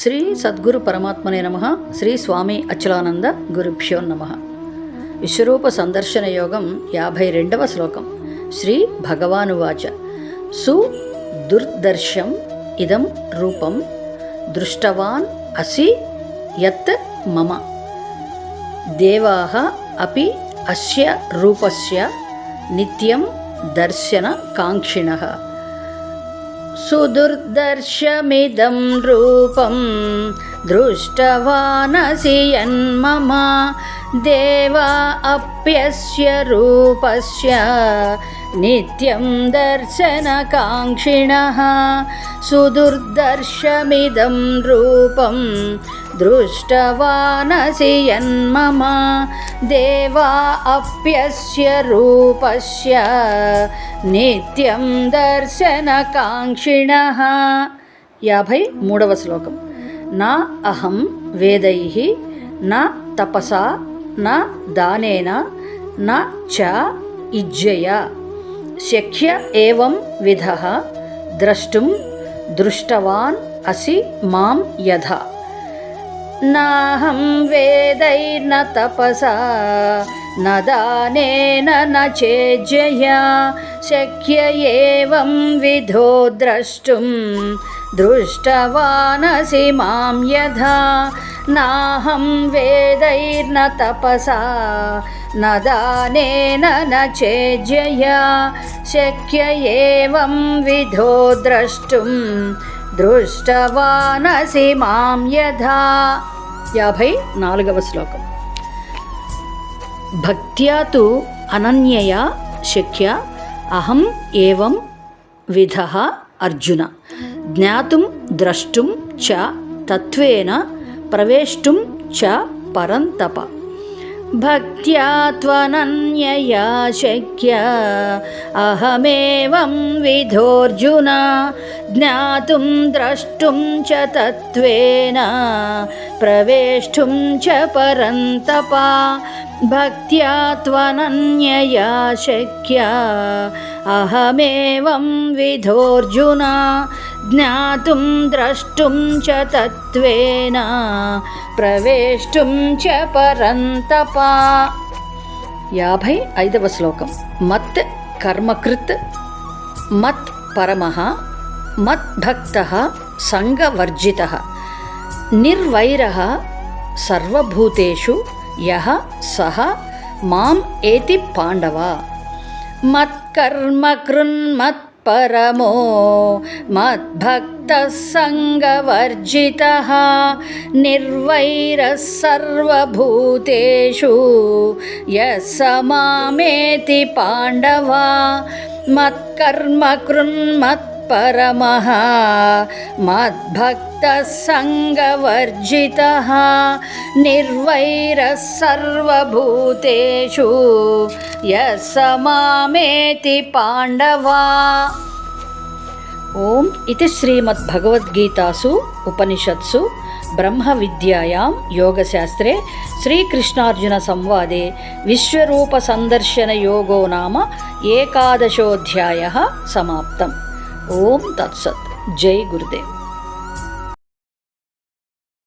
శ్రీ సద్గురు పరమాత్మనే నమః. శ్రీ స్వామి అచలానంద గురుభ్యో నమః. విశ్వరూప సందర్శన యోగం 52వ శ్లోకం. శ్రీ భగవానువాచ సుదుర్దర్శం ఇదం రూపం దృష్టవాన్ అసి యత్ మమ దేవాః అపి అస్య రూపస్య నిత్యం దర్శన కాంక్షిణః. సుదుర్దర్శమిదం రూపం దృష్టవానసి యన్మమ దేవా అప్యస్య రూపస్య నిత్యం దర్శనకాంక్షిణః. సుదుర్దర్శమిదం రూపం దృష్టవానసి యన్మమ దేవా అప్యస్య రూపస్య నిత్యం దర్శనకాంక్షిణః. 53వ శ్లోకం. నా అహం వేదైః నా తపసా నా దానేన నా చ ఇజ్జయా శక్య ఏవం విధః ద్రష్టుం దృష్టవాన్ అసి మాం యథా. నాహం వేదైర్న తపసా న దానేన న చేజ్జయా శక్య ఏవం విధో ద్రష్టుం దృష్టవానసి మాం యథా. నాహం వేదైర్న తపసా న దానేన న చేజ్జయా శక్య ఏవం విధో ద్రష్టుం దృష్టవానసి మాం యథా. 54వ శ్లోకం. భక్త్యా తు అనన్యయా శక్య అహం ఏవం విధః అర్జున జ్ఞాతుం ద్రష్టుం చ తత్వేన ప్రవేష్టుం చ పరంతప. భక్త్యా త్వనన్యయా శక్య అహమేవం విధోర్జున జ్ఞాతుం ద్రష్టుం చ తత్వేన ప్రవేష్టుం చ పరంతప. భక్త్యా త్వనన్యయా శక్య అహమేవం విధోర్జున జ్ఞాతుం ద్రష్టుం చ తత్వేన ప్రవేష్టుం చ పరంతప. 55వ శ్లోకం. మత్ కర్మకృత్ మత్ పరమః మద్భక్తః సంగవర్జితః నిర్వైరః సర్వభూతేషు యః సః మాం ఏతి పాండవ. మత్కర్మకృన్మత్పరమో మద్భక్తః సంగవర్జితః నిర్వైరः సర్వభూతేషు యః స మామేతి పాండవ. మత్కర్మకృన్మత్పరమః మద్భక్తః సంగవర్జితః నిర్వైరः సర్వభూతేషు యః స మామేతి పాండవ. ఓం ఇతి శ్రీమద్భగవద్గీతాసు ఉపనిషత్సు బ్రహ్మ విద్యాయాం యోగశాస్త్రే శ్రీకృష్ణార్జున సంవాదే విశ్వరూప సందర్శన యోగో నామ 11ోऽధ్యాయః సమాప్తం. ఓం తత్సత్. జై గురుదేవ్.